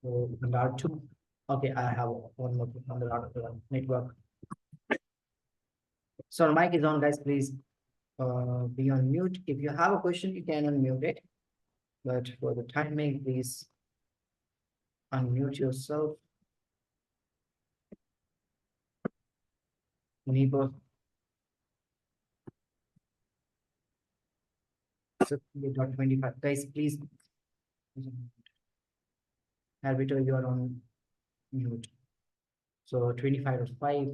So the route 2. Okay, I have one more thing on the route network. So mic is on, guys. Please be on mute. If you have a question, you can unmute it. But for the timing, please unmute yourself. Neighbor. So 25. Guys, please. Arbiter, you are on mute. So 25 is 5.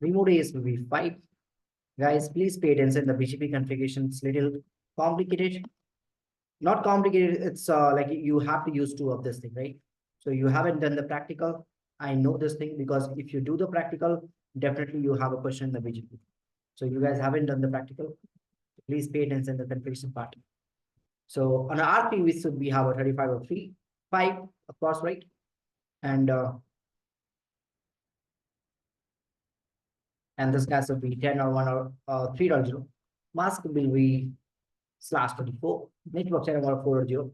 Remote AS will be 5. Guys, please pay attention. The BGP configuration is little complicated. Not complicated. It's like you have to use 2 of this thing, right? So you haven't done the practical. I know this thing because if you do the practical, definitely you have a question in the BGP. So you guys haven't done the practical. Please pay attention to the configuration part. So on RP, we have a 35 or 5, of course, right? And this guy will be 10 or 1 or 3.0. Mask will be /24. Network channel or 4.0.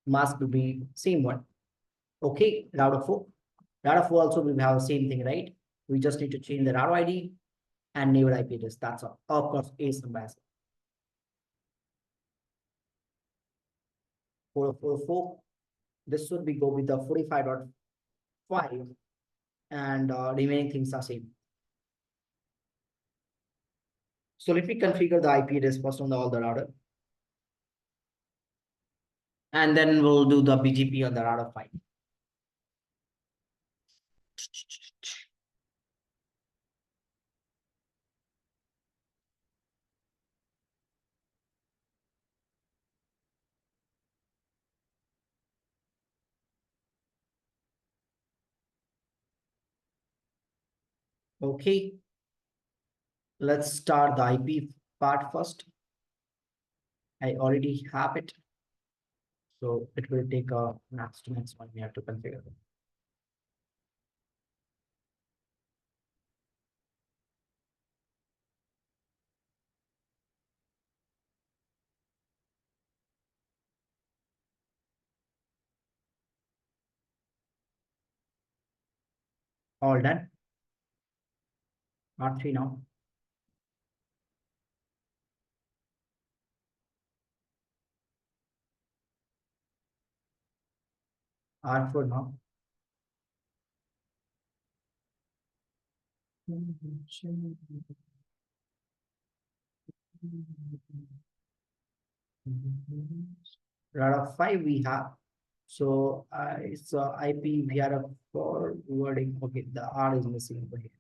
Mask will be same one. Okay, router 4. Router 4 also will have the same thing, right? We just need to change the router ID and neighbor IP address. That's all. Of course, ACE number. 444. This should be go with the 45.5, and remaining things are same. So let me configure the IP address first on all the router. And then we'll do the BGP on the router 5. Okay. Let's start the IP part first. I already have it. So it will take a next one we have to configure. All done. R3 now. R4 now. Router 5 we have. So it's IP VRF forwarding. Okay, the R is missing over here.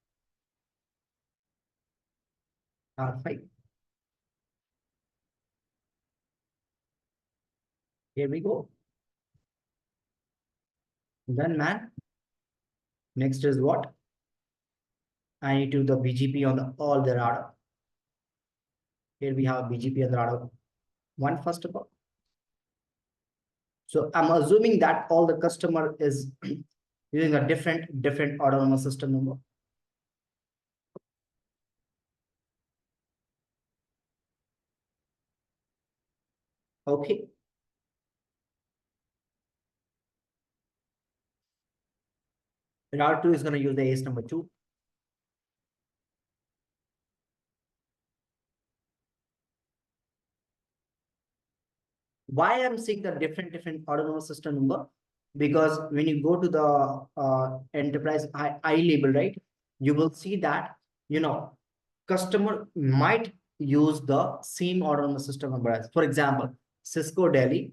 R5. Here we go. Done, man. Next is what? I need to do the BGP on all the router. Here we have BGP on the router 1 first of all. So I'm assuming that all the customer is using a different autonomous system number. Okay. Router 2 is going to use the ACE number 2. Why I'm seeing the different autonomous system number? Because when you go to the enterprise I label, right, you will see that, customer might use the same autonomous system number as, for example, Cisco Delhi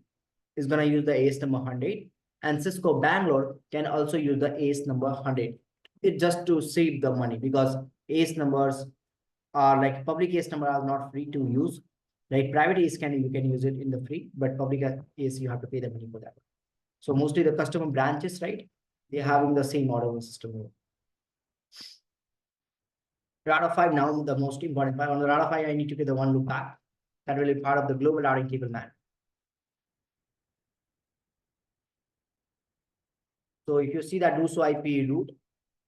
is going to use the ACE number 100, and Cisco Bangalore can also use the ACE number 100. It just to save the money, because ACE numbers are like public ACE number are not free to use. Like private ACE you can use it in the free, but public ACE you have to pay the money for that. So mostly the customer branches, right? They're having the same autonomous system. Router 5 now, the most important part. On the router 5, I need to get the one loop back. That will be part of the global routing table man. So if you see that do show IP route,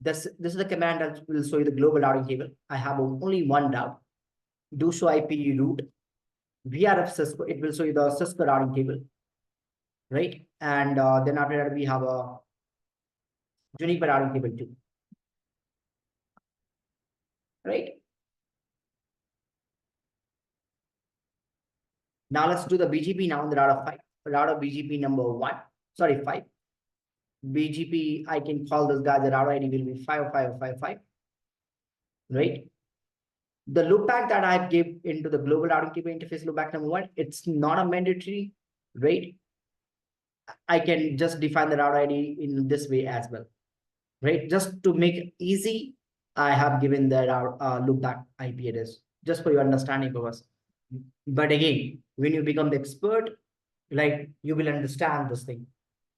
this is the command that will show you the global routing table. I have only one route. Do show IP route. VRF Cisco, it will show you the Cisco routing table. right? And then after that, we have a Juniper routing table too, right? Now let's do the BGP now in the router 5. Router BGP number 1, sorry, 5. BGP, I can call this guy, the router ID will be 55555, right? The loopback that I give into the global routing table interface loopback number 1, it's not a mandatory, right? I can just define the router ID in this way as well, right? Just to make it easy, I have given the loopback IP address just for your understanding purpose. But again, when you become the expert, like you will understand this thing.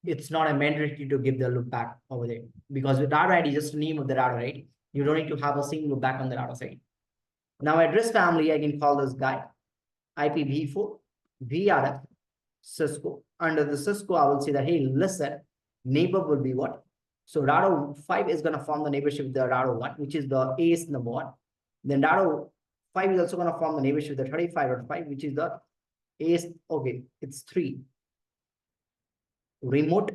It's not a mandatory to give the loopback over there because the router ID is just the name of the router, right? You don't need to have a single loopback on the router side. Now address family, I can call this guy IPv4, VRF, Cisco. Under the Cisco, I will say that, hey, listen, neighbor will be what? So router 5 is going to form the neighborship with the router 1, which is the ACE number 1. Then router 5 is also going to form the neighborship with the 35.5, which is the ACE, okay, it's 3. Remote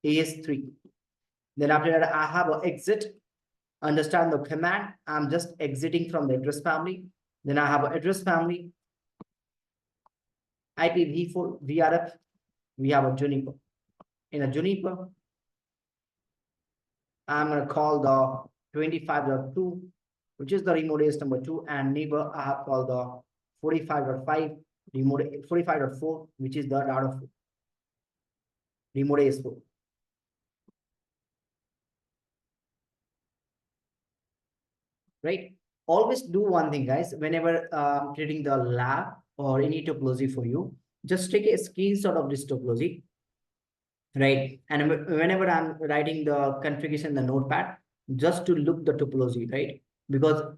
AS3. Then after that, I have an exit. Understand the command. I'm just exiting from the address family. Then I have an address family. IPv4, VRF. We have a Juniper. In a Juniper, I'm going to call the 25.2, which is the remote AS number 2. And neighbor, I have called the 45.5, remote 45.4, which is the router 4, remote AS4. Right? Always do one thing, guys. Whenever creating the lab or any topology for you, just take a screenshot of this topology, right? And whenever I'm writing the configuration in the notepad, just to look the topology, right? Because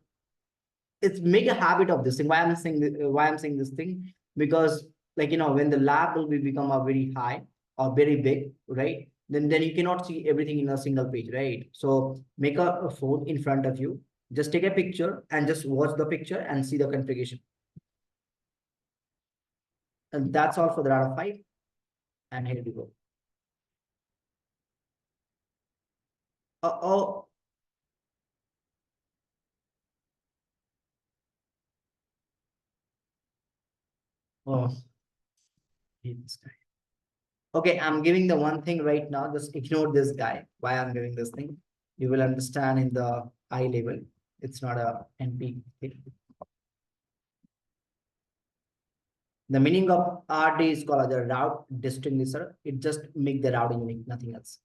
it's make a habit of this thing. Why I'm saying this thing? Because like when the lab will be become a very high or very big, right? Then you cannot see everything in a single page, right? So make a phone in front of you, just take a picture and just watch the picture and see the configuration. And that's all for the router 5. And here we go. Oh, oh, this guy. Okay, I'm giving the one thing right now. Just ignore this guy. Why I'm giving this thing? You will understand in the eye level. It's not a NP thing. The meaning of RD is called as a route distinguisher. It just make the routing unique, nothing else.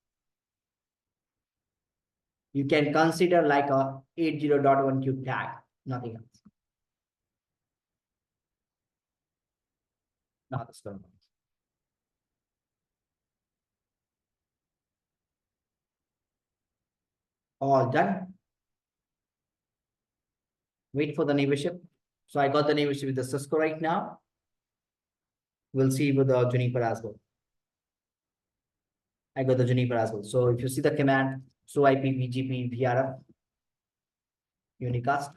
You can consider like a 80.1q tag, nothing else. Not this one. All done. Wait for the neighborship. So I got the neighborship with the Cisco right now. We'll see with the Juniper as well. I got the Juniper as well. So if you see the command, so IP, BGP, VRF, unicast.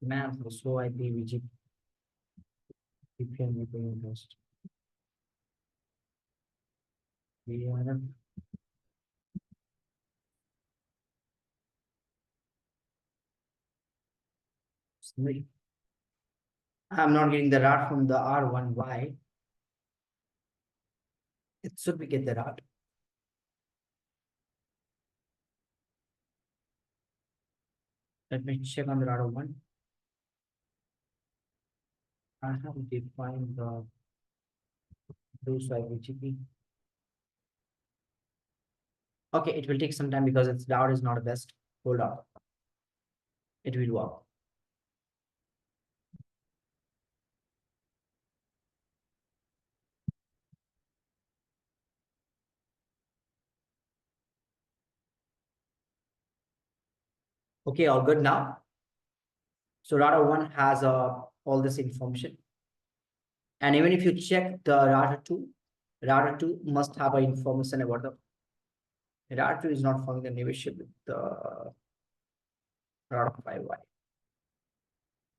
Command, so IP, BGP, VPN, unicast, VRF. I'm not getting the route from the R1. Why? It should be get the route. Let me check on the router 1. I have defined the blue swipe BGP. Okay, it will take some time because its route is not the best. Hold on. It will work. Okay, all good now. So router 1 has all this information. And even if you check the router 2 must have a information about the router 2 is not following the neighborship with the router 5Y.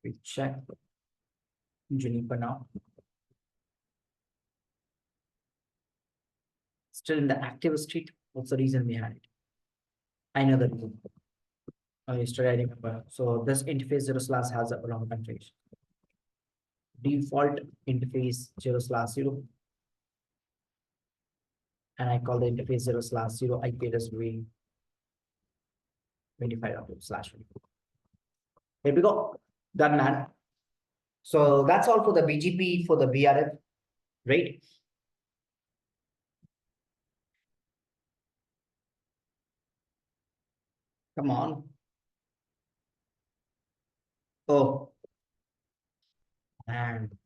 We check Juniper now. Still in the active state. What's the reason behind it? I know the reason. Yesterday I remember. So this interface 0// has a wrong configuration. Default interface 0/0. And I call the interface 0/0 IP address v 25./24. Here we go. Done, man. So that's all for the BGP for the VRF, right? Come on. Oh, and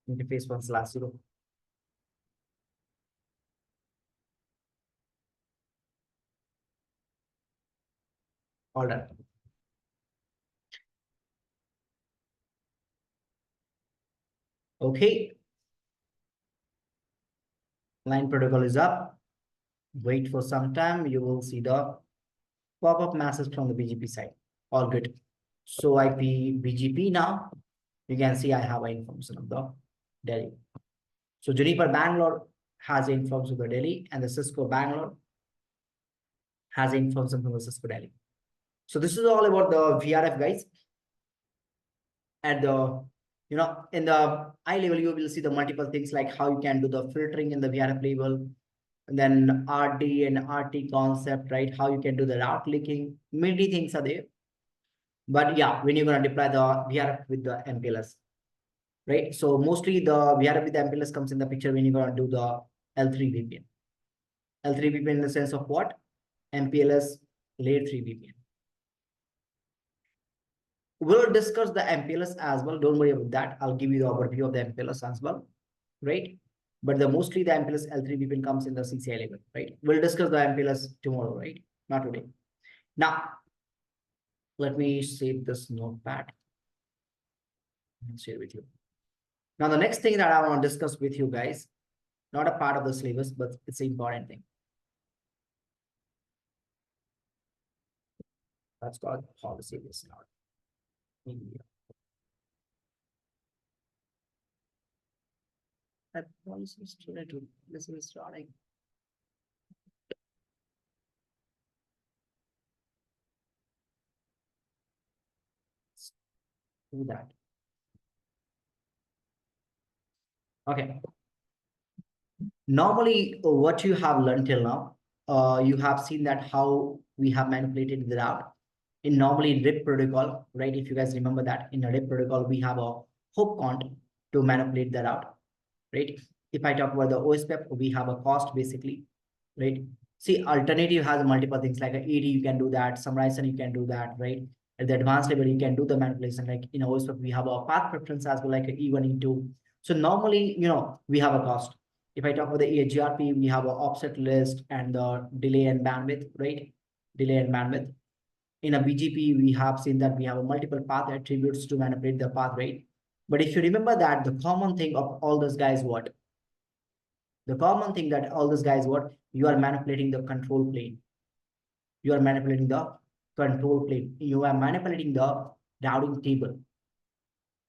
interface 1/0. All done. Okay. Line protocol is up. Wait for some time. You will see the pop-up message from the BGP side. All good. So IP BGP now. You can see I have information of the Delhi. So Juniper Bangalore has information of the Delhi, and the Cisco Bangalore has information from the Cisco Delhi. So this is all about the VRF, guys. At the, in the eye level, you will see the multiple things like how you can do the filtering in the VRF level, and then RD and RT concept, right? How you can do the route leaking. Many things are there. But yeah, when you're going to deploy the VRF with the MPLS, right? So mostly the VRF with the MPLS comes in the picture when you're going to do the L3 VPN. L3 VPN in the sense of what? MPLS layer 3 VPN. We'll discuss the MPLS as well. Don't worry about that. I'll give you the overview of the MPLS as well, right? But mostly the MPLS L3 VPN comes in the CCI level, right? We'll discuss the MPLS tomorrow, right? Not today. Now, let me save this notepad and share with you. Now, the next thing that I want to discuss with you guys, not a part of the syllabus, but it's an important thing. That's called policy list now. That policy student this is starting. Do that. Okay. Normally, what you have learned till now, you have seen that how we have manipulated the route. In normally RIP protocol, right? If you guys remember that in a RIP protocol, we have a hook count to manipulate the route, right? If I talk about the OSPF, we have a cost basically, right? See, alternative has multiple things like a AD, you can do that, summarization, you can do that, right? At the advanced level, you can do the manipulation. Like in OSPF, we have a path preference as well, like a E1, E2. So normally, we have a cost. If I talk about the EGRP, we have an offset list and the delay and bandwidth, right? Delay and bandwidth. In a BGP, we have seen that we have a multiple path attributes to manipulate the path rate. But if you remember that the common thing of all those guys, what? The common thing that all those guys, what? You are manipulating the control plane. You are manipulating the control plane. You are manipulating the routing table.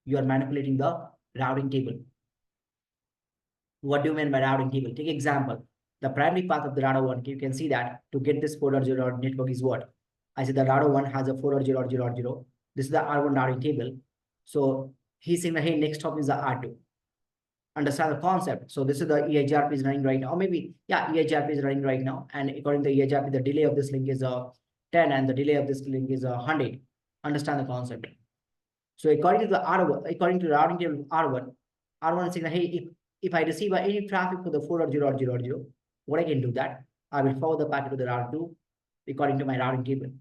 You are manipulating the routing table. What do you mean by routing table? Take example. The primary path of the router 1, you can see that to get this 4.0 network is what? I said the router 1 has a 4.0.0.0. This is the R1 routing table. So he's saying that, hey, next hop is the R2. Understand the concept. So this is the EIGRP is running right now. Or maybe, yeah, EIGRP is running right now. And according to EIGRP, the delay of this link is 10 and the delay of this link is 100. Understand the concept. So according to the R1, according to the routing table R1, R1 is saying that, hey, if I receive any traffic for the 4.0.0.0, what I can do that? I will forward the packet to the router 2 according to my routing table.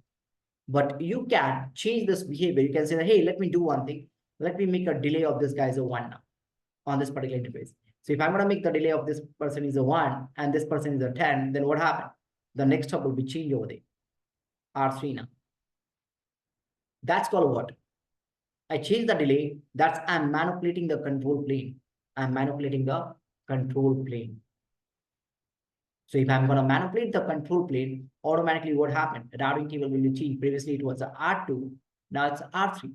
But you can change this behavior. You can say that, hey, let me do one thing. Let me make a delay of this guy is a 1 now on this particular interface. So if I'm going to make the delay of this person is a 1 and this person is a 10, then what happened? The next hop will be changed over there. R3 now. That's called what? I change the delay. That's I'm manipulating the control plane. I'm manipulating the control plane. So if I'm going to manipulate the control plane, automatically what happened? The routing table will be changed. Previously it was a R2, now it's R3.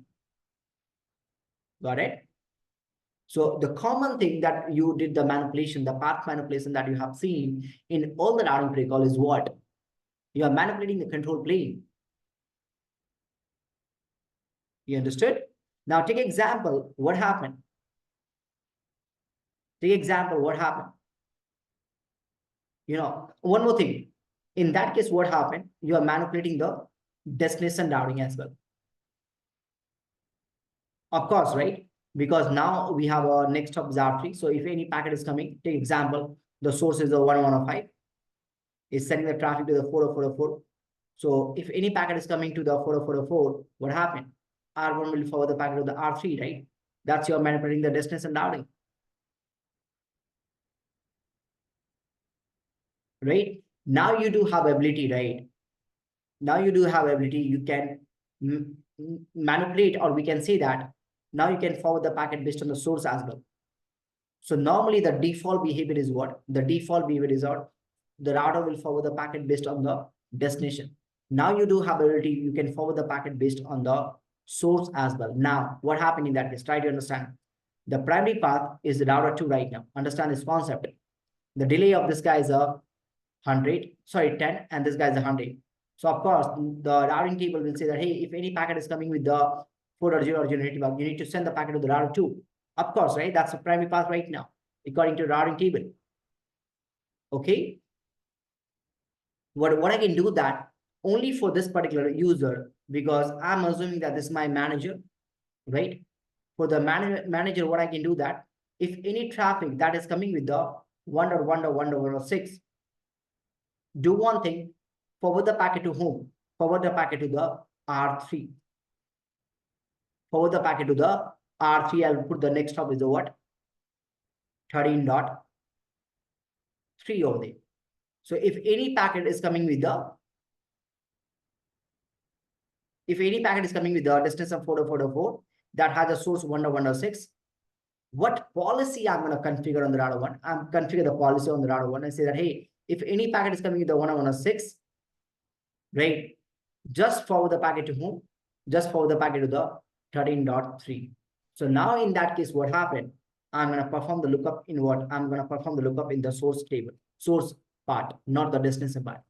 Got it? So the common thing that you did the manipulation, the path manipulation that you have seen in all the routing protocol is what? You are manipulating the control plane. You understood? Now take example, what happened? Take example, what happened? One more thing. In that case, what happened? You are manipulating the destination routing as well. Of course, right? Because now we have our next hop is R3. So if any packet is coming, take example, the source is the 1105, is sending the traffic to the 4004. So if any packet is coming to the 4004, what happened? R1 will forward the packet to the R3, right? That's your manipulating the destination routing. Right? Now you do have ability, right? Now you do have ability, you can manipulate, or we can say that now you can forward the packet based on the source as well. So normally the default behavior is what? The default behavior is what? The router will forward the packet based on the destination. Now you do have ability, you can forward the packet based on the source as well. Now, what happened in that case? Try to understand. The primary path is the router 2 right now. Understand this concept. The delay of this guy is a 100, sorry, 10, and this guy is a 100. So of course, the routing table will say that, hey, if any packet is coming with the 4.0 or generative bug, you need to send the packet to the router 2. Of course, right? That's the primary path right now, according to routing table. Okay. What I can do that only for this particular user, because I'm assuming that this is my manager, right? For the manager, what I can do that if any traffic that is coming with the 1.1.1.1.6, do one thing, forward the packet to whom? Forward the packet to the R3. Forward the packet to the R3. I'll put the next hop is the what? 13.3 over there. So if any packet is coming with the destination 4.4.4 that has a source 1.1.6, what policy I'm going to configure on the router 1? I'm configure the policy on the router 1 and say that, hey, if any packet is coming with the 1.1.6, right, just forward the packet to whom? Just forward the packet to the 13.3. So now in that case, what happened? I'm going to perform the lookup in what? I'm going to perform the lookup in the source table, source part, not the destination part.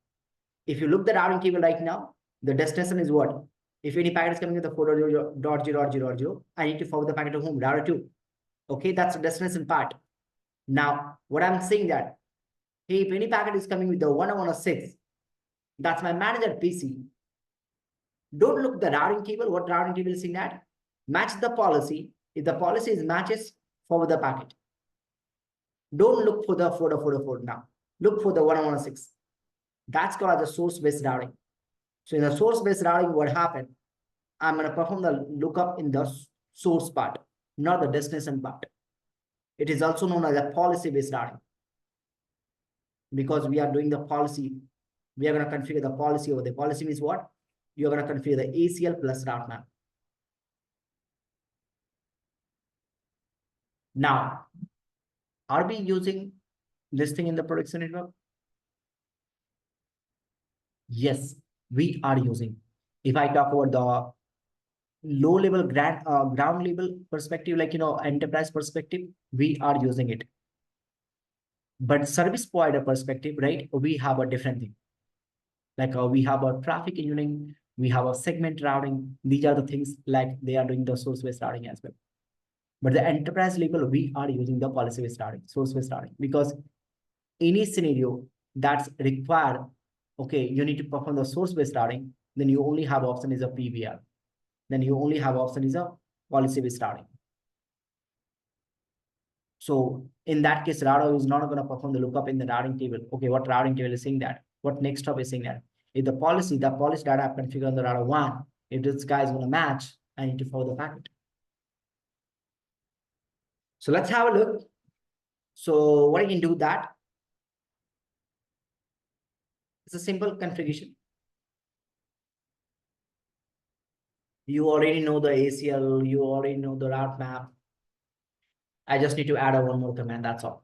If you look the routing table right now, the destination is what? If any packet is coming with the 4.0.0.0.0, I need to forward the packet to whom? Router 2. Okay, that's the destination part. Now, what I'm saying that, hey, if any packet is coming with the 1.1.6, that's my manager PC. Don't look the routing table. What routing table is saying that? Match the policy. If the policy is matches, forward the packet. Don't look for the 4.4.4 now. Look for the 1.1.6. That's called the source-based routing. So in the source-based routing, what happened? I'm going to perform the lookup in the source part, not the destination part. It is also known as a policy-based routing. Because we are doing the policy, we are going to configure the policy over the policy means what? You're going to configure the ACL plus route map. Now, are we using this thing in the production network? Yes, we are using. If I talk about the low level ground level perspective, like enterprise perspective, we are using it. But service provider perspective, right? We have a different thing. Like we have a traffic engineering, we have a segment routing. These are the things like they are doing the source-based routing as well. But the enterprise level, we are using the policy-based routing, source-based routing, because any scenario that's required, okay, you need to perform the source-based routing, then you only have option is a PBR. Then you only have option is a policy-based routing. So in that case, router is not going to perform the lookup in the routing table. Okay, what routing table is saying that? What next hop is saying that? If the policy data I've configured on the router 1, if this guy is going to match, I need to forward the packet. So let's have a look. So what I can do that? It's a simple configuration. You already know the ACL, you already know the route map. I just need to add a one more command, that's all.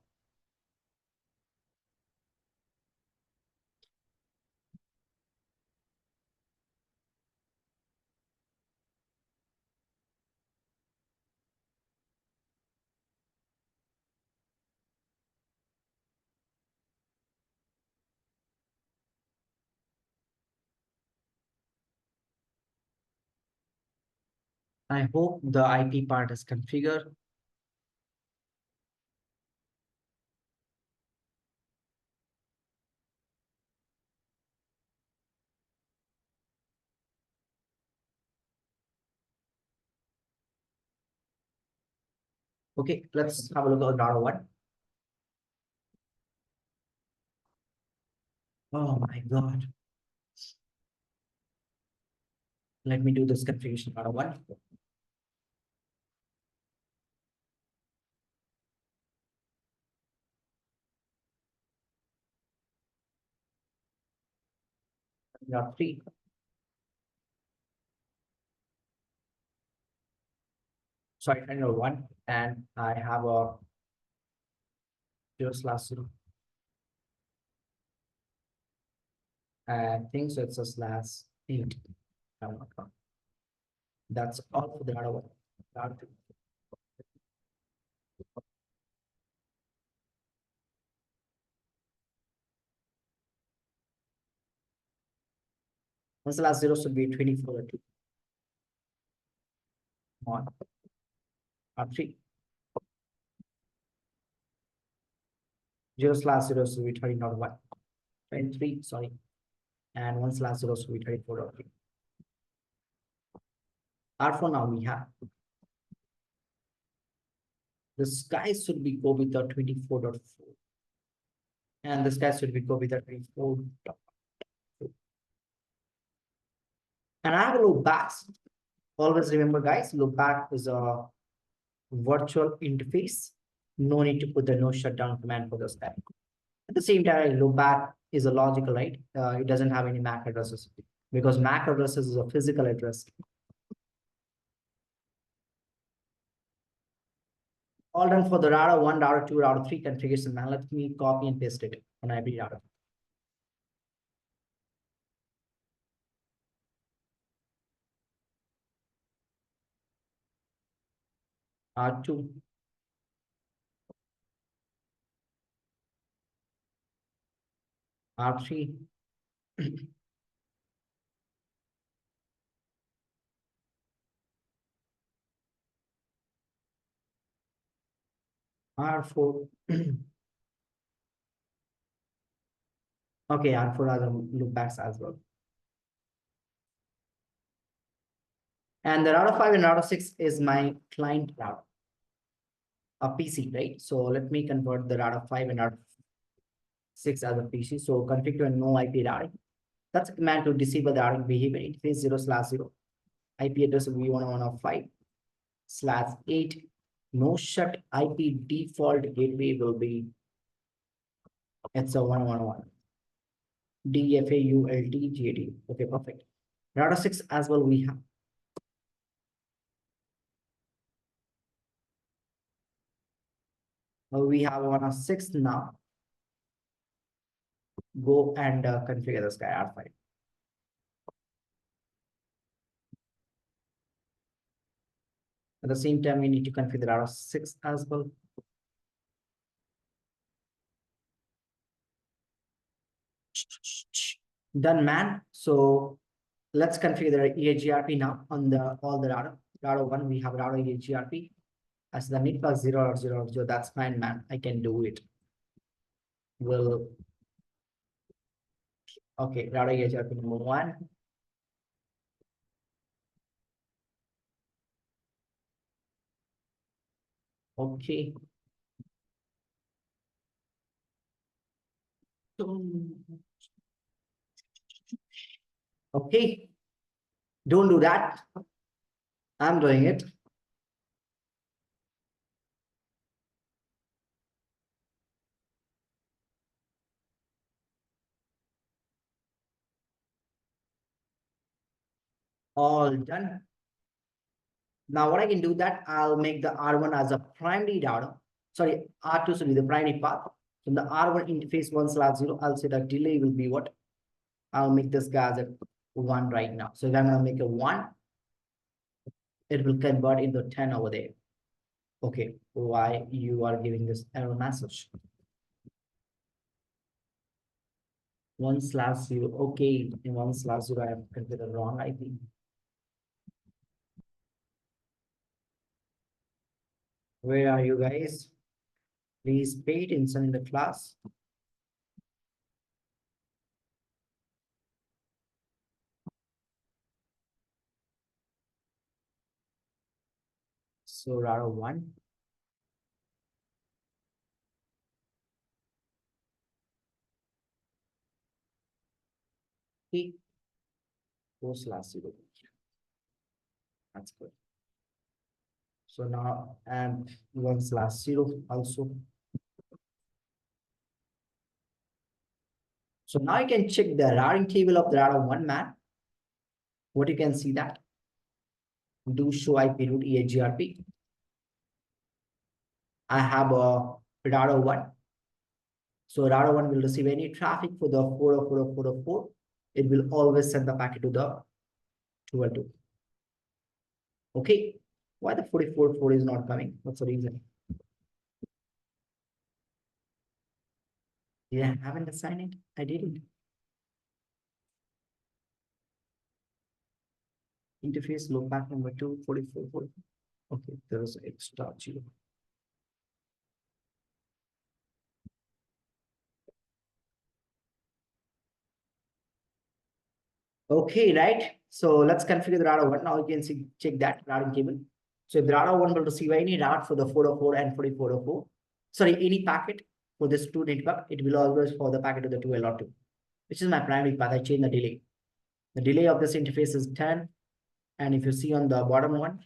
I hope the IP part is configured. Okay, let's have a look at data one. Oh my God. Let me do this configuration data one. Dot three. Sorry, I know one, and I have a 0/0. I think so. It's a /8. I'm not wrong. That's all for the data one. Data two. 1/0 should be 24 2 on R3. 0/0 should be 30.1. 23, sorry. And 1/0 should be 34.3. R4 now we have. The sky should be go with the 24.4. And the sky should be go with the 24. And I have a loop backs. Always remember, guys, loop back is a virtual interface. No need to put the no shutdown command for the sky. At the same time, loop back is a logical, right? It doesn't have any MAC addresses because MAC addresses is a physical address. All done for the router 1, router 2, router 3 configuration. Now let me copy and paste it on every router. R2, R3, R4. Okay, R4 has a loopbacks as well. And the router 5 and router 6 is my client router, a PC, right? So let me convert the router 5 and router 6 as a PC. So configure no IP routing. That's a command to disable the routing behavior interface 0/0. IP address will be 101.5/8. No shut IP default gateway will be, it's a 101. DFAULT. Okay, perfect. Router 6 as well we have. We have 106 now. Go and configure the sky R5. At the same time, we need to configure router 6 as well. Done, man. So let's configure the EAGRP now on the all the router. Router 1, we have router EAGRP. As the mid plus 0.0.0, that's fine, man. I can do it. Will okay, router EAGRP number 1. Okay. Okay. Don't do that. I'm doing it. All done. Now what I can do that, I'll make the R1 as a primary router. Sorry, R2 should be the primary path. From the R1 interface 1/0, I'll say the delay will be what? I'll make this guy as a 1 right now. So if I'm gonna make a 1, it will convert into 10 over there. Okay, why you are giving this error message? 1/0. Okay, in 1/0, I have configured wrong IP. Where are you guys? Please pay attention in the class. So router 1. Okay, 4/0. That's good. So now and 1/0 also. So now you can check the routing table of the router 1 man. What you can see that? Do show IP route EHGRP. I have a router 1. So router 1 will receive any traffic for the 4040404. It will always send the packet to the 212. Okay. Why the 444 is not coming? What's the reason? Yeah, I haven't assigned it. I didn't. Interface loop back number 244. Okay, there is extra 0. Okay, right. So let's configure the router 1. Now you can see, check that routing table. So if the router 1 will receive any route for the 404 and 4404, sorry, any packet for this 2 network, it will always for the packet to the 2L2, which is my primary path. I change the delay. The delay of this interface is 10. And if you see on the bottom one,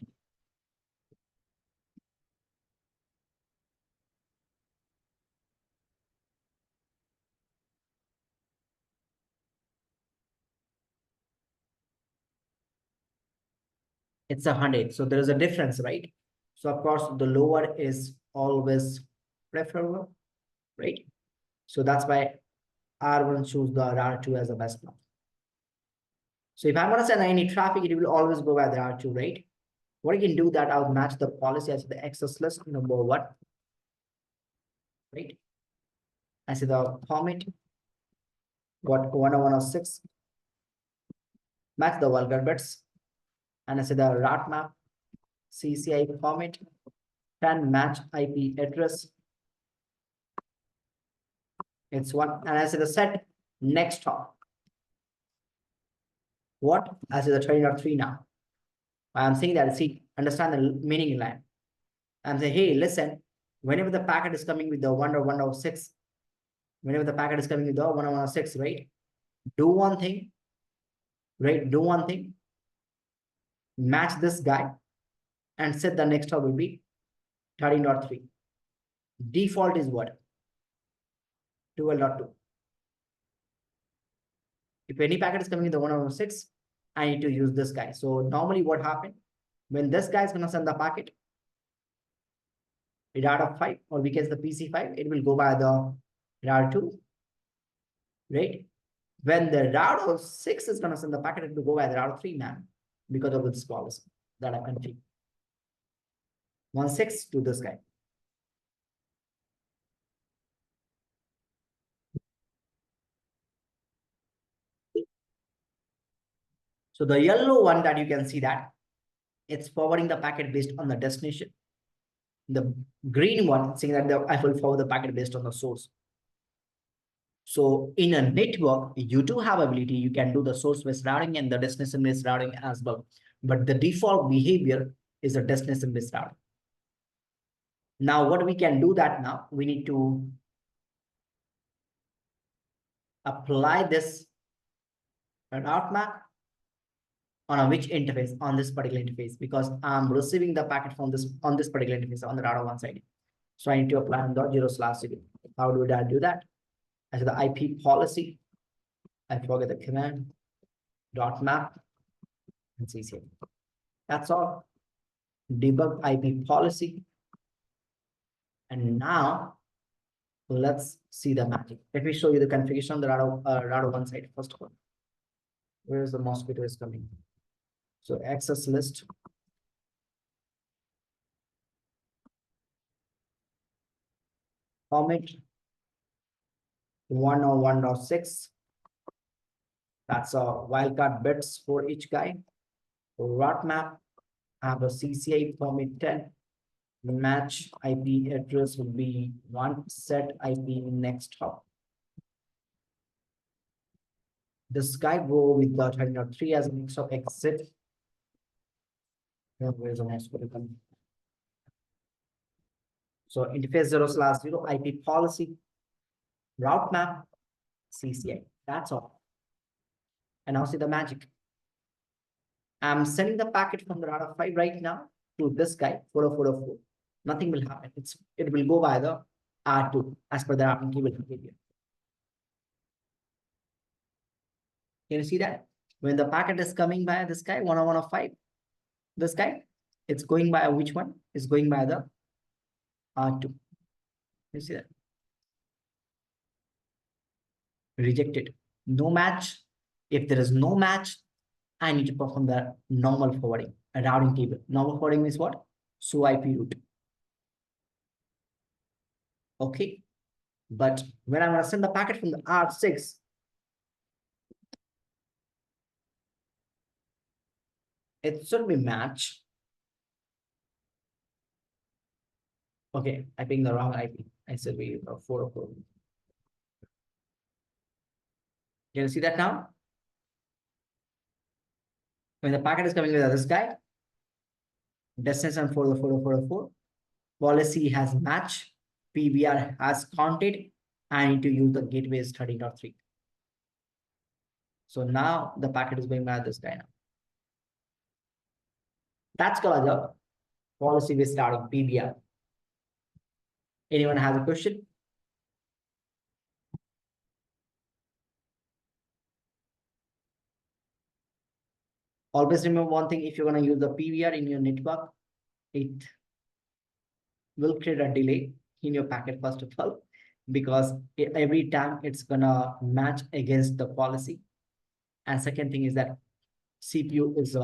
it's 100. So there is a difference, right? So of course, the lower is always preferable, right? So that's why R1 choose the R2 as the best path. So if I'm going to send any traffic, it will always go by the R2, right? What I can do that, I'll match the policy as the access list number 1, right? I say the format, what 10106, match the vulgar bits, and I say the route map, CCI format, 10 match IP address. It's 1, and I say the set next hop. What? I say the 20.3 now. I'm saying that, see, understand the meaning in line. I'm saying, hey, listen, whenever the packet is coming with the 1 or 106, whenever the packet is coming with the 106, right? Do one thing, right? Do one thing, match this guy, and set the next hop will be 13.3. Default is what? 12.2. If any packet is coming with the 106, I need to use this guy. So normally what happened? When this guy is going to send the packet, router 5, or we can the PC5, it will go by the router 2, right? When the router 6 is going to send the packet, it will go by the router 3 man, because of this policy that I configured. 1/6 to this guy. So the yellow one that you can see that it's forwarding the packet based on the destination. The green one saying that I will forward the packet based on the source. So in a network, you do have ability, you can do the source-based routing and the destination-based routing as well. But the default behavior is a destination-based routing. Now, what we can do that now, we need to apply this route map on a which interface, on this particular interface, because I'm receiving the packet from this on this particular interface on the router 1 side. So I need to apply on .0/0. How do I do that? As the IP policy, I forget the command, .map, and CCA. That's all. debug IP policy. And now let's see the magic. Let me show you the configuration on the router one side first of all. Where is the mosquito is coming? So access list. Format 101.6. That's a wildcard bits for each guy. Route map, I have a CCI format 10. The match IP address will be one set IP next hop. This guy go with the 10.3 as a mix of exit. Where's the next one? So interface 0/0 IP policy, route map, CCI. That's all. And now see the magic. I'm sending the packet from the router 5 right now to this guy 4044. Nothing will happen. It will go by the R2 as per the routing table behavior. Can you see that? When the packet is coming by this guy 101.5, this guy, it's going by which one? It's going by the R2. You see that? Rejected. No match. If there is no match, I need to perform the normal forwarding, a routing table. Normal forwarding means what? So IP route. Okay. But when I'm going to send the packet from the R6, it should be match. Okay, I pinged the wrong IP. I said we 404. Can you see that now? When the packet is coming with this guy, destination for the 404, policy has matched, PBR has counted, I need to use the gateway is 13.3. So now the packet is going by this guy now. That's called the policy based routing PBR. Anyone has a question? Always remember one thing, if you're going to use the PBR in your network, it will create a delay in your packet first of all, because every time it's gonna match against the policy. And second thing is that CPU is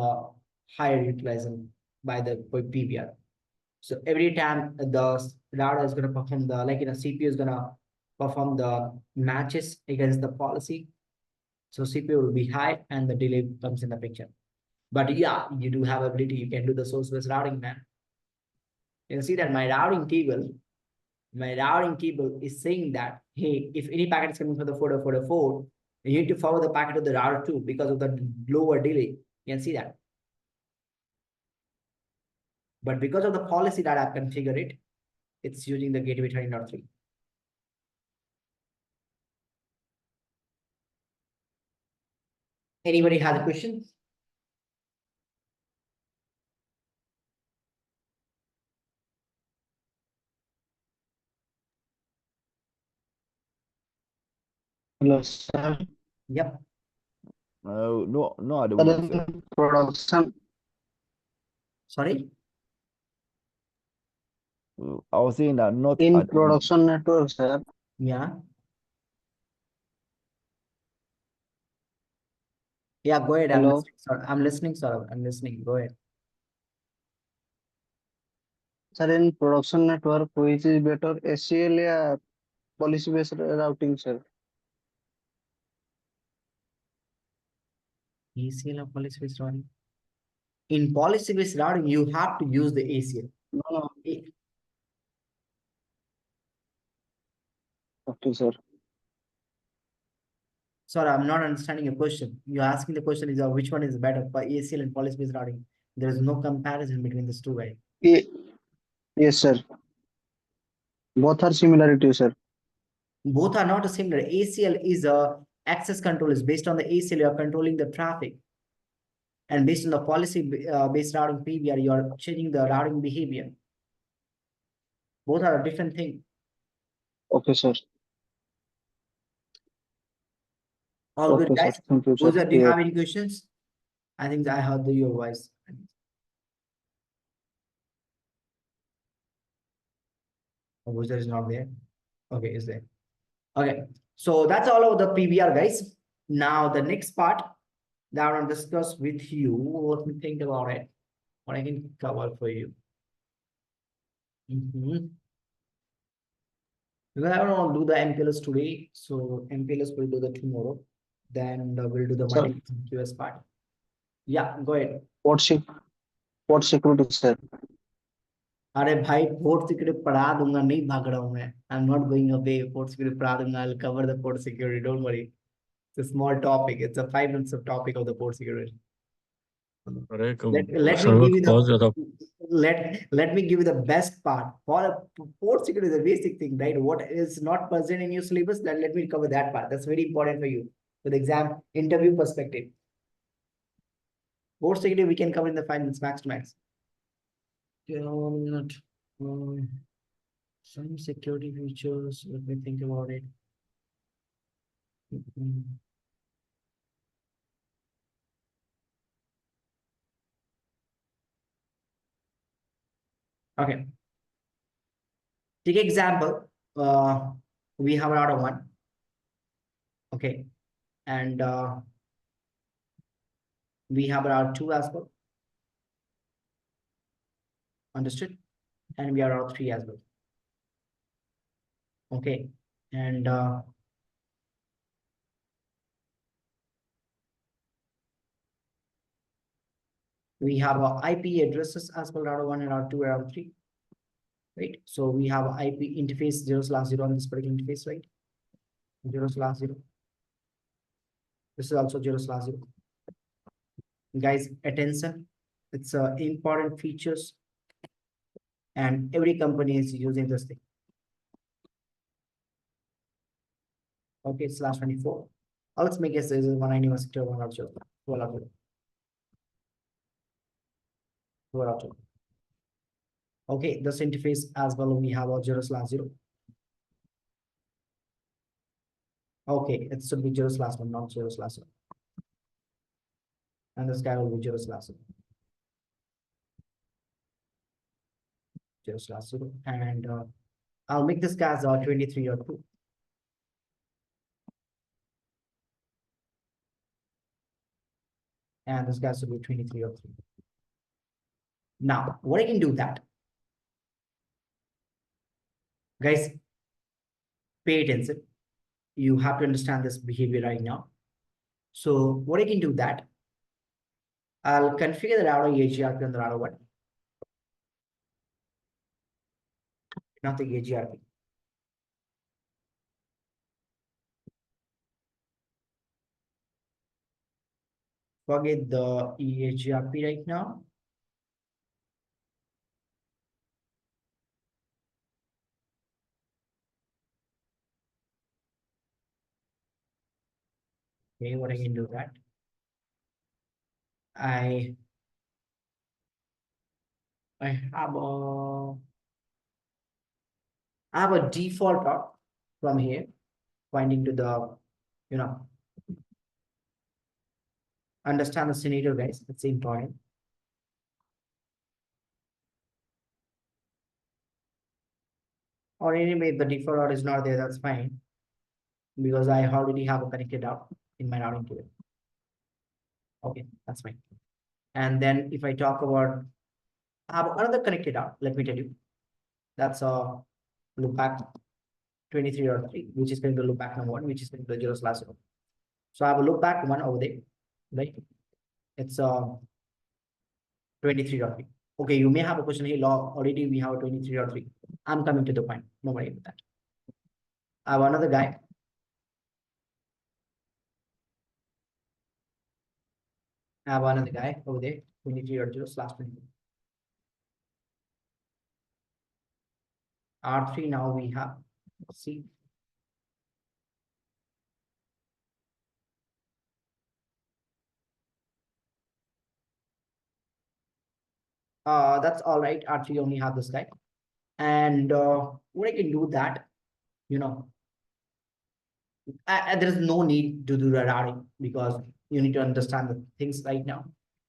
higher utilizing by the PBR. So every time the router is gonna perform the, CPU is gonna perform the matches against the policy. So CPU will be high and the delay comes in the picture. But yeah, you do have ability, you can do the source-based routing, man. You can see that my routing table is saying that, hey, if any packet is coming from the 4044, you need to forward the packet to the router 2 because of the lower delay. You can see that. But because of the policy that I've configured it, it's using the gateway 13.3. Anybody has a question? Hello, sir. Yep. No, I Sir, don't sir. in production, Sorry? I was saying that not in at the moment. production network, sir. Yeah. Yeah, go ahead. I'm Hello, listening. Sorry. I'm listening, sir. I'm listening. Go ahead. sir, in production network, which is better, ACL or policy-based routing, sir? ACL or policy-based routing? In policy-based routing, you have to use the ACL. No, no. Eh, Okay, sir. Sorry, I'm not understanding your question. You're asking the question is which one is better for ACL and policy-based routing? There is no comparison between these two, right? Yes, sir. Both are similarity, sir. Both are not similar. ACL is a access control is based on the ACL. You are controlling the traffic, and based on the policy based routing PBR, you are changing the routing behavior. Both are a different thing. Okay, sir. All good, Okay, sir. guys. Thank you, sir. Do you have any questions? I think I heard your voice. Wizard is not there. Okay, is there. Okay, so that's all of the PBR, guys. Now the next part that I want to discuss with you. Let me think about it. What I can cover for you. Because I don't want to do the MPLS today, so MPLS will do the tomorrow. Then we'll do the Sir. multi QS part. Yeah, go ahead. What sec what security, sir? अरे भाई port security पढ़ा दूंगा, नहीं भाग रहा हूँ मैं. I am not going away. Port security पढ़ा दूंगा. I will cover the port security, don't worry. It's a small topic. It's a 5 minutes of topic of the port security. अरे Let me server give you बहुत ज्यादा let me give you the best part. For a port security is a basic thing, right? What is not present in your syllabus, then let me cover that part. That's very important for you with exam interview perspective. Port security we can cover in the 5 minutes max to max. Some security features. Let me think about it. Okay. Take example. We have another one. Okay, and we have our two as well. Understood? And we are our three as well. Okay, and we have our IP addresses as well, router 1 and router 2 and router 3. Right, so we have IP interface 0/0 on this particular interface, right? 0/0. This is also 0/0. Guys, attention, it's important features, and every company is using this thing. Okay, /24. Let's make it 191 sector 102. Okay, this interface as well, we have a 0/0. Okay, it should be 0/1, not 0/0. And this guy will be 0/0. 0/0. And I'll make this guy as 23 or 2. And this guy should be 23 or 3. Now, what I can do that, guys, pay attention. You have to understand this behavior right now. So what I can do that, I'll configure the router EGRP on the router 1. Not the EGRP. Forget the EGRP right now. Okay, what I can do that. I have a default route from here pointing to the, understand the scenario, guys. That's important. Or anyway, if the default route is not there, that's fine, because I already have a connected route in my routing to it. Okay, that's fine. And then if I talk about, I have another connected route, let me tell you. That's a loopback 23.3, which is going to loopback number 1, which is going to 0/0. So I have a loopback 1 over there, right? It's 23.3. Okay, you may have a question here, law already we have a 23.3. I'm coming to the point, no worry about that. I have another guy. I have another guy over there, 23.0/23. R3 now we have, see. That's all right. R3 only have this guy. And what I can do that, there is no need to do the routing because you need to understand the things right now.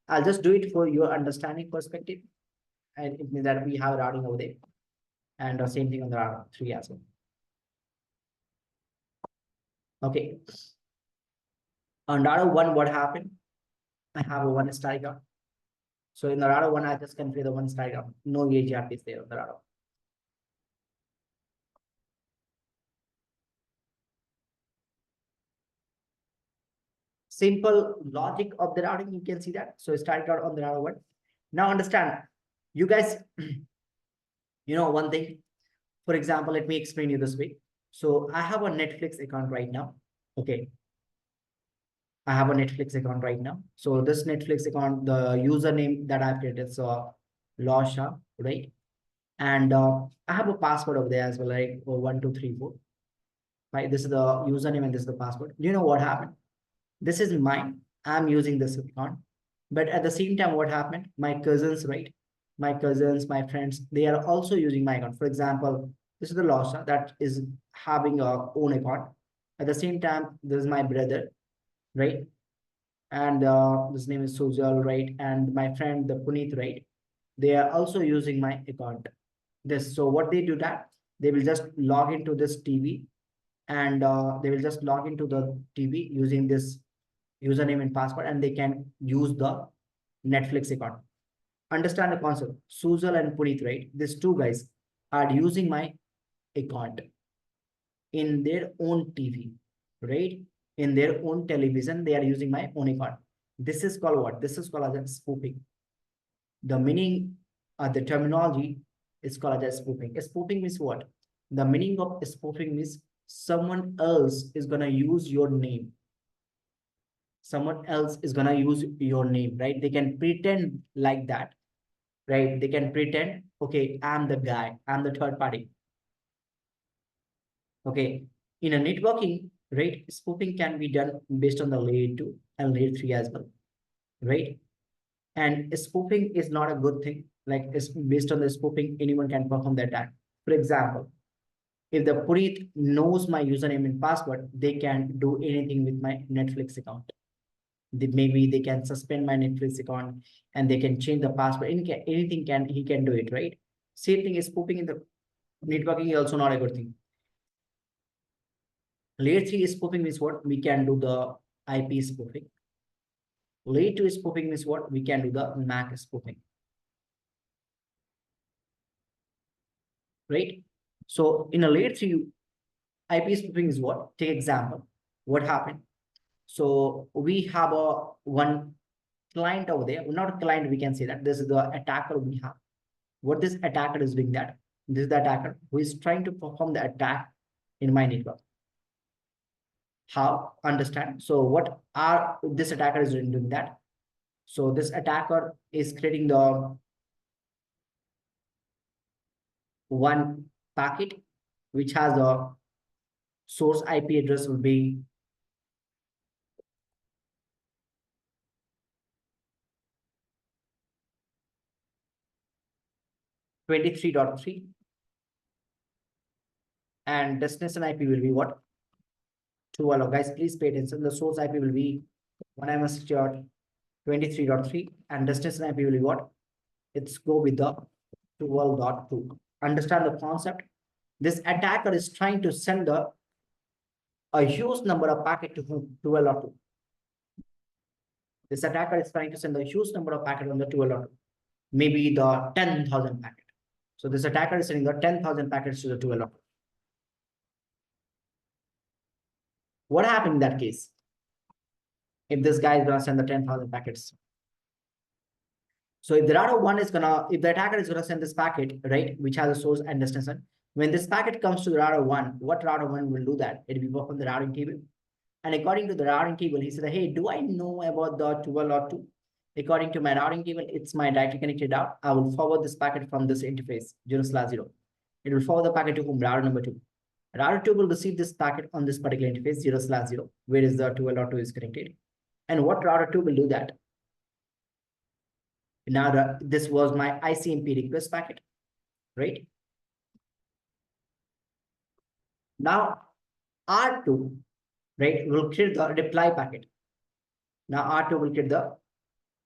I'll just do it for your understanding perspective. And it means that we have routing over there. And the same thing on the router 3 as well. Okay. On router 1, what happened? I have a 1 static out. So in the router 1, I just configure the 1 static out. No VHF is there on the router. Simple logic of the routing, you can see that. So static out on the router 1. Now understand, you guys, you know one thing. For example, let me explain you this way. So I have a Netflix account right now. Okay. I have a Netflix account right now. So this Netflix account, the username that I've created is Lasha, right? And I have a password over there as well, like 1234. Right? This is the username and this is the password. You know what happened? This is mine. I'm using this account. But at the same time, what happened? My cousins, right? My cousins, my friends, they are also using my account. For example, this is the Lasha that is having a own account. At the same time, this is my brother, right? And his name is Sujal, right? And my friend, the Puneet, right? They are also using my account. This, so what they do that, they will just log into this TV and they will just log into the TV using this username and password, and they can use the Netflix account. Understand the concept. Sujal and Puneet, right? These two guys are using my account in their own TV, right? In their own television, they are using my own account. This is called what? This is called as spoofing. The meaning, the terminology is called as spoofing. Spoofing means what? The meaning of spoofing means someone else is gonna use your name. Someone else is gonna use your name, right? They can pretend like that, right? They can pretend, okay, I'm the guy, I'm the third party. Okay, in a networking, right, spoofing can be done based on the layer 2 and layer 3 as well, right? And spoofing is not a good thing. Like, it's based on the spoofing, anyone can perform the attack. For example, if the Puneet knows my username and password, they can do anything with my Netflix account. Maybe they can suspend my Netflix account and they can change the password. Anything can, he can do it, right? Same thing is spoofing in the networking is also not a good thing. Layer 3 spoofing means what? We can do the IP spoofing. Layer 2 spoofing means what? We can do the MAC spoofing. Right? So in a layer 3, IP spoofing is what? Take example. What happened? So we have a one client over there. Not a client, we can say that. This is the attacker we have. What this attacker is doing that? This is the attacker who is trying to perform the attack in my network. How? Understand. So what are this attacker is doing that? So this attacker is creating the one packet which has a source IP address will be 23.3 and destination IP will be what? 12. Guys, please pay attention. The source IP will be 1MS.23.3 and destination IP will be what? Let's go with the 12.2. Understand the concept? This attacker is trying to send a huge number of packet to whom? 12.2. This attacker is trying to send a huge number of packet on the 12.2. Maybe the 10,000 packet. So this attacker is sending the 10,000 packets to the 12.2. What happened in that case? If this guy is gonna send the 10,000 packets. So if the router 1 is gonna, if the attacker is gonna send this packet, right, which has a source and destination, when this packet comes to the router 1, what router 1 will do that? It will work on the routing table. And according to the routing table, he said, hey, do I know about the 12.2? According to my routing table, it's my directly connected out. I will forward this packet from this interface 0/0. It will forward the packet to whom? Router number 2. Router 2 will receive this packet on this particular interface 0/0, where is the 12.2 is connected. And what router 2 will do that? Now, this was my ICMP request packet, right? Now, R2, right, will create the reply packet. Now, R2 will create the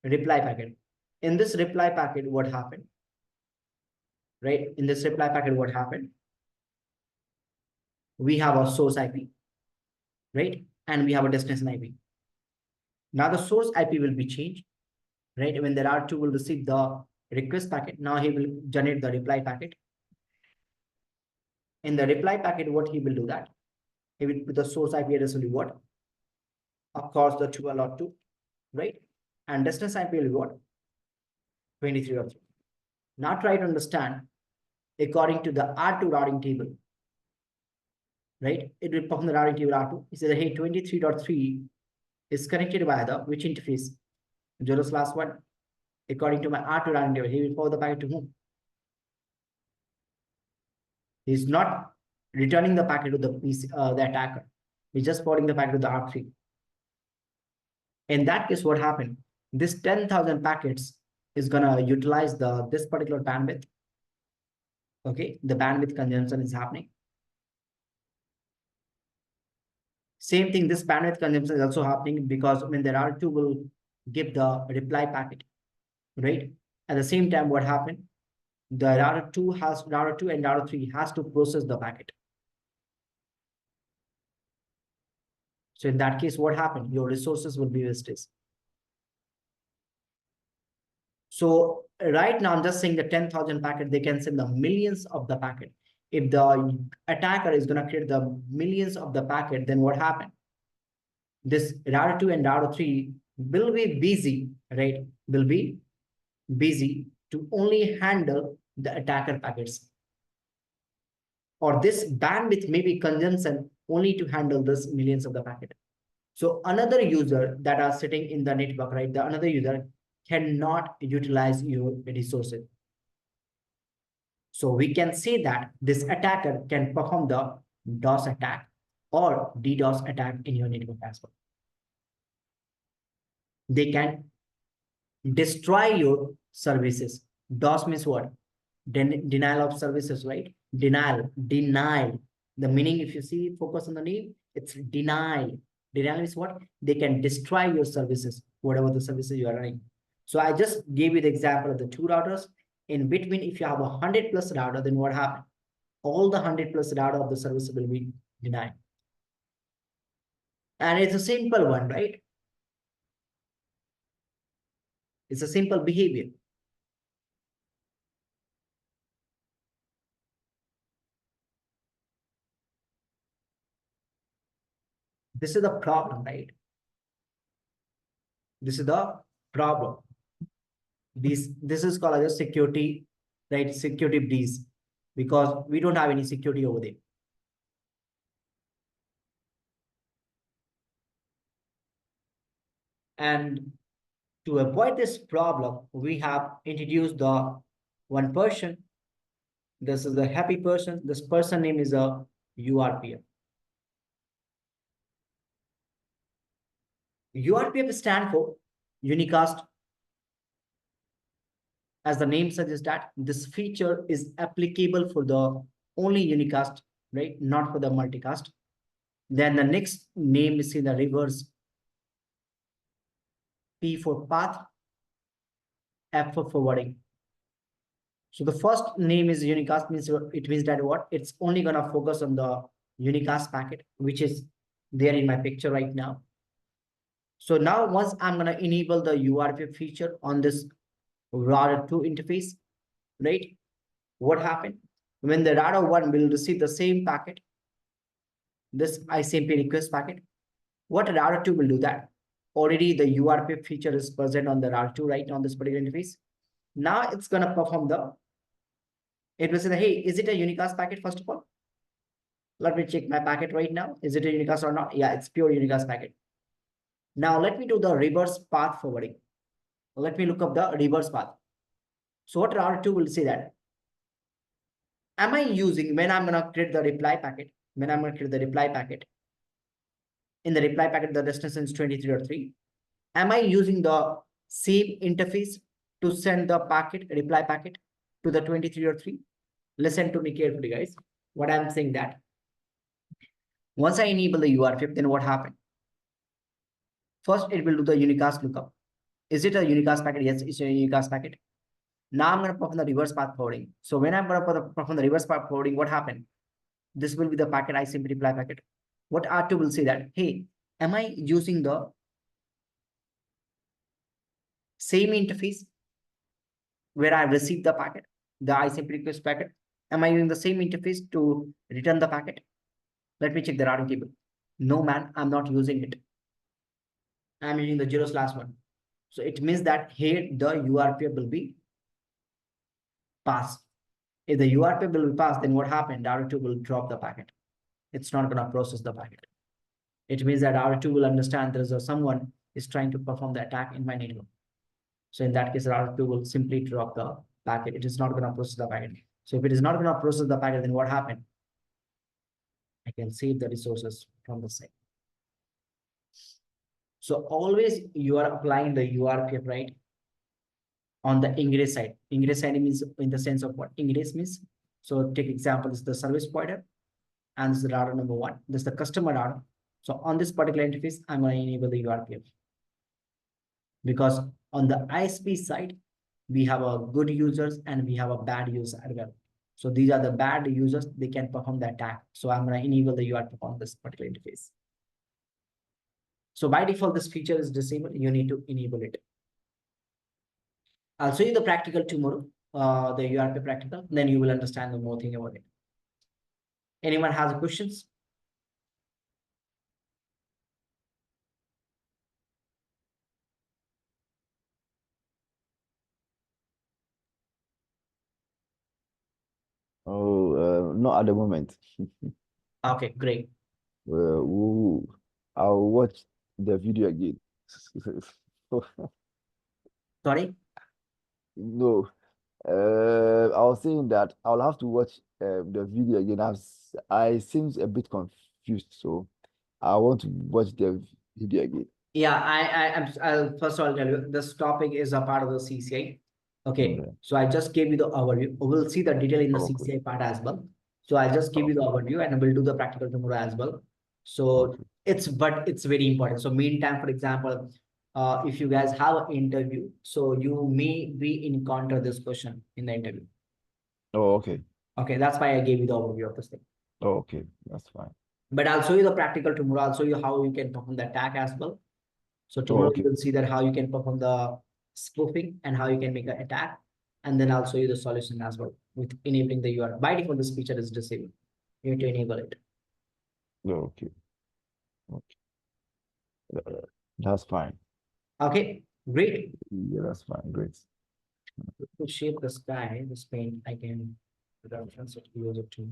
reply packet. In this reply packet, what happened? right? In this reply packet, what happened? We have a source IP, right? And we have a destination IP. Now the source IP will be changed, right? When there are two will receive the request packet, now he will generate the reply packet. In the reply packet, what he will do that? He will put the source IP address will be what? Of course, the 12.2, right? And destination IP will be what? 23.3. Now try to understand according to the R2 routing table, right? It will perform the routing table R2. It says, hey, 23.3 is connected by the which interface? 0/1. According to my R2 routing table, he will forward the packet to whom? He's not returning the packet to the PC, the attacker. He's just forwarding the packet to the R3. In that case, what happened? This 10,000 packets is gonna utilize this particular bandwidth. Okay, the bandwidth consumption is happening. Same thing, this bandwidth consumption is also happening because when there are two will give the reply packet, right? At the same time, what happened? The router 2 and router 3 has to process the packet. So in that case, what happened? Your resources will be wasted. So right now, I'm just saying the 10,000 packet, they can send the millions of the packet. If the attacker is going to create the millions of the packet, then what happened? This router 2 and router 3 will be busy, right? Will be busy to only handle the attacker packets. Or this bandwidth may be consumption only to handle this millions of the packet. So another user that are sitting in the network, right? The another user cannot utilize your resources. So we can say that this attacker can perform the DOS attack or DDoS attack in your network as well. They can destroy your services. DOS means what? Denial of services, right? Denial. The meaning, if you see, focus on the name, it's denial. Denial is what? They can destroy your services, whatever the services you are running. So I just gave you the example of the two routers. In between, if you have 100 plus router, then what happened? All the 100 plus router of the service will be denied. And it's a simple one, right? It's a simple behavior. This is the problem, right? This is the problem. This is called as a security, right? Security breach, because we don't have any security over there. And to avoid this problem, we have introduced the one person. This is the happy person. This person name is a URPF. URPF stand for unicast. As the name suggests that this feature is applicable for the only unicast, right? Not for the multicast. Then the next name is in the reverse. P for path, F for forwarding. So the first name is unicast, means it means that what? It's only gonna focus on the unicast packet, which is there in my picture right now. So now once I'm gonna enable the URPF feature on this router 2 interface, right? What happened? When the router 1 will receive the same packet, this ICMP request packet, what router 2 will do that? Already the URPF feature is present on the router 2, right, on this particular interface. Now it's gonna perform it will say, hey, is it a unicast packet first of all? Let me check my packet right now. Is it a unicast or not? Yeah, it's pure unicast packet. Now let me do the reverse path forwarding. Let me look up the reverse path. So what router 2 will say that? Am I using, when I'm gonna create the reply packet, in the reply packet, the destination is 23.3. Am I using the same interface to send the reply packet to the 23.3? Listen to me carefully, guys. What I'm saying that once I enable the URPF, then what happened? First, it will do the unicast lookup. Is it a unicast packet? Yes, it's a unicast packet. Now I'm going to perform the reverse path forwarding. So when I'm going to perform the reverse path forwarding, what happened? This will be the packet I simply reply packet. What R2 will say that, hey, am I using the same interface where I received the packet, the I simply request packet? Am I using the same interface to return the packet? Let me check the routing table. No, man, I'm not using it. I'm using the 0/1. So it means that here the URP will be passed. If the URP will be passed, then what happened? R2 will drop the packet. It's not going to process the packet. It means that R2 will understand there is someone is trying to perform the attack in my network. So in that case, R2 will simply drop the packet. It is not going to process the packet. So if it is not going to process the packet, then what happened? I can save the resources from the site. So always you are applying the URP, right? On the ingress side. Ingress side means in the sense of what ingress means. So take example, this is the service provider and this is the router number 1. This is the customer router. So on this particular interface, I'm going to enable the URPF. Because on the ISP side, we have a good users and we have a bad user as well. So these are the bad users, they can perform the attack. So I'm going to enable the URPF on this particular interface. So by default, this feature is disabled. You need to enable it. I'll show you the practical tomorrow, the URP practical, then you will understand the more thing about it. Anyone has questions? Oh, not at the moment. Okay, great. I'll watch the video again. Sorry? No, I was saying that I'll have to watch the video again. I seems a bit confused, so I want to watch the video again. Yeah, I'll first of all tell you this topic is a part of the CCI. Okay, Okay. so I just gave you the overview. We'll see the detail in the Okay. CCI part as well. So I'll just give you the overview and we'll do the practical tomorrow as well. So Okay. it's very important. So meantime, for example, if you guys have an interview, so you may be encounter this question in the interview. Oh, okay. Okay, that's why I gave you the overview of this thing. Oh, okay. That's fine. But I'll show you the practical tomorrow. I'll show you how you can perform the attack as well. So tomorrow okay. you will see that how you can perform the spoofing and how you can make an attack. And then I'll show you the solution as well with enabling the URL. By default, this feature is disabled. You need to enable it. Oh, okay. Okay. That's fine. Okay, great. Yeah, that's fine. Great. To shape the sky, this paint, I can reference it, use it to.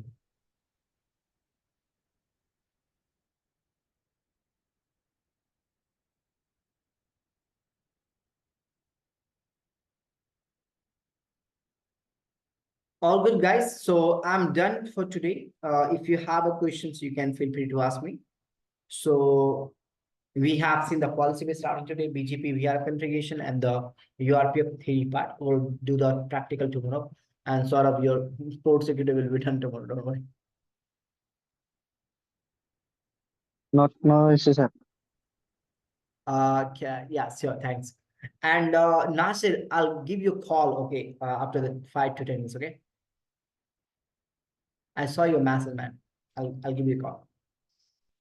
All good, guys. So I'm done for today. If you have a questions, you can feel free to ask me. So we have seen the policy-based routing today, BGP VRF configuration, and the URPF theory part. We'll do the practical tomorrow, and sort of your port security will be done tomorrow. Don't worry. No issues, sir. Okay, yeah, sure, thanks. And Nasir, I'll give you a call, okay, after the 5 to 10 minutes, okay? I saw your message, man. I'll give you a call.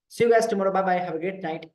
See you guys tomorrow. Bye bye. Have a great night.